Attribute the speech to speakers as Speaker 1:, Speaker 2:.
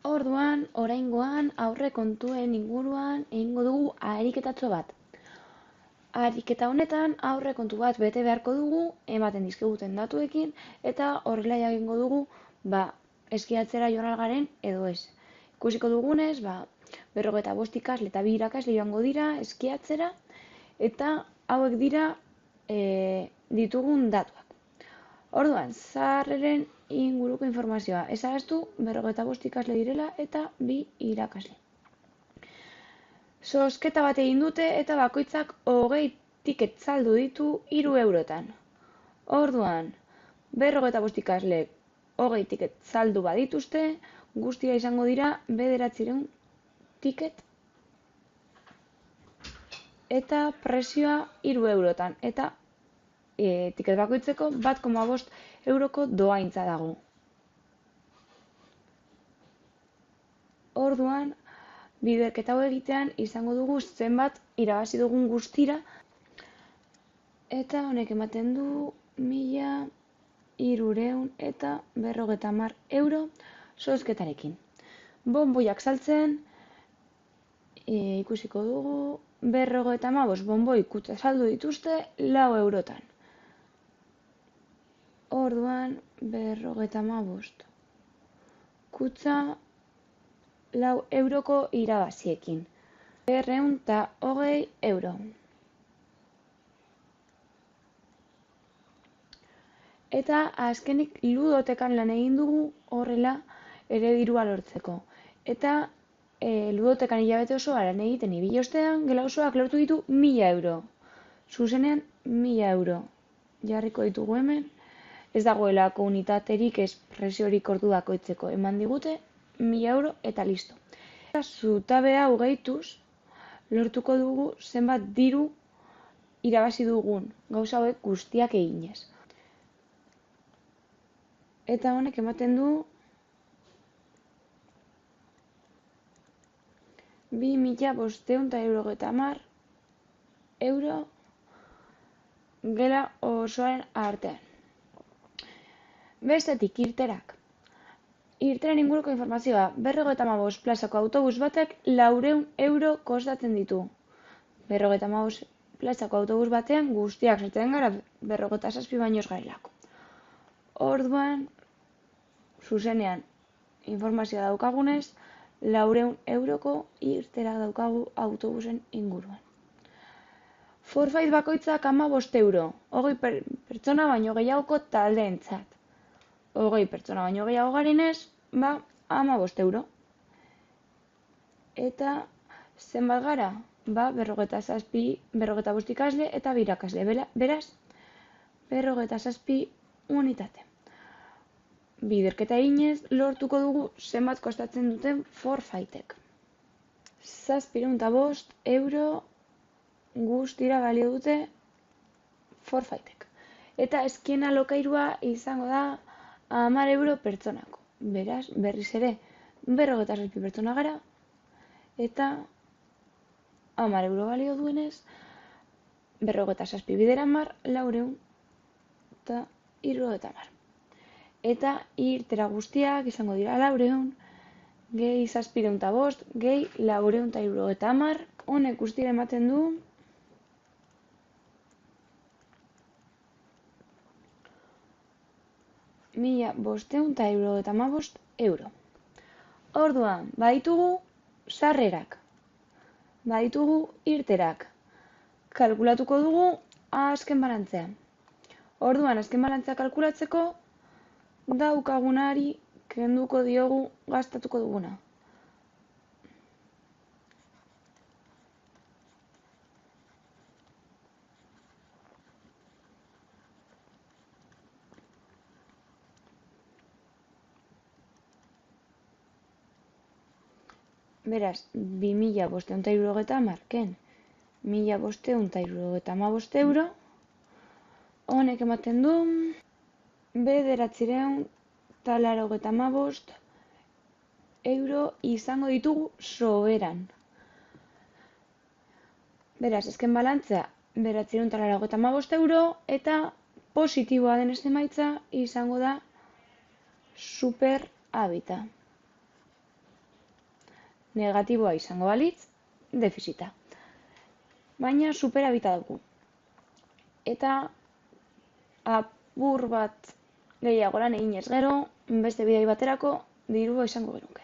Speaker 1: Orduan, oraingoan aurrekontuen inguruan egingo dugu ariketatxo bat. Ariketa honetan aurrekontu bat bete beharko dugu, ematen dizkiguten datuekin, eta horrela egingo dugu, eskiatzera joan algaren edo ez. Ikusiko dugunez, 55 ikasle eta 2 irakasle joango dira eskiatzera, eta hauek dira ditugun datuak. Orduan, zaharreren inguruko informazioa. Ezagaztu, 55 ikasle direla eta 2 irakasle. Zozketa bat egin dute eta bakoitzak 20 tiket saldu ditu 3 eurotan. Orduan, 55 ikasle 20 tiket saldu badituzte, guztira izango dira 900 tiket eta prezioa 3 eurotan. Eta tiket bakoitzeko 1,5 euroko doaintza dago. Orduan, biderketa hau egitean izango dugu zenbat irabazi dugun guztira, eta honek ematen du 1350 euro zozketarekin. Bonboiak saltzen, ikusiko dugu 55 bonboi kutxa saldu dituzte 4 eurotan. Orduan, 55 kutxa 4 euroko irabaziekin. 220 euro. Eta azkenik ludotekan lan egin dugu horrela ere dirua lortzeko. Eta ludotekan hilabete osoa lan egiten ibili ostean, gela osoak lortu ditu 1000 euro. Zuzenean 1000 euro. Jarriko ditugu hemen. Ez dagoelako unitaterik espresiorik ordu bakoitzeko. Eman digute 1000 euro eta listo. Zutabe hau gehituz, lortuko dugu zenbat diru irabazi dugun gauza hauek guztiak eginez. Eta honek ematen du 2550 euro gela osoaren artean. Bestetik, irterak. Irteren inguruko informazioa, 55 plazako autobus batek 400 euro kostatzen ditu. 55 plazako autobus batean guztiak sartzen gara 57 baino ez garelako. Orduan, zuzenean informazioa daukagunez, 400 euroko irtera daukagu autobusen inguruan. Forfait bakoitzak 15 euro, 20 pertsona baino gehiagoko taldeentzat. 20 pertsona baino gehiago garenez, 15 euro. Eta zenbat gara? 55 ikasle eta 2 irakasle. Beraz, 57 unitate. Biderketa eginez, lortuko dugu zenbat kostatzen duten forfaitek. 705 euro guztira balio dute forfaitek. Eta eskien alokairua izango da 10 euro pertsonako. Beraz, berriz ere, 57 pertsona gara, eta 10 euro balio duenez, 57 bidera 400 eta 70. Eta irtera guztiak izango dira 400, gehi 705, gehi 470, honek guztira ematen du 1515 euro. Orduan, baditugu sarrerak, baditugu irterak. Kalkulatuko dugu azken balantzea. Orduan, azken balantzea kalkulatzeko, daukagunari kenduko diogu gastatuko duguna. Beraz, 2570 ken 1575 euro, honek ematen du 985 euro izango ditugu soberan. Beraz, ezken balantzea 985 euro eta positiboa den emaitza izango da super habita. negatiboa izango balitz, defizita. Baina superabita dugu. Eta apur bat gehiago lan eginez gero, beste bidai baterako dirua izango genuke.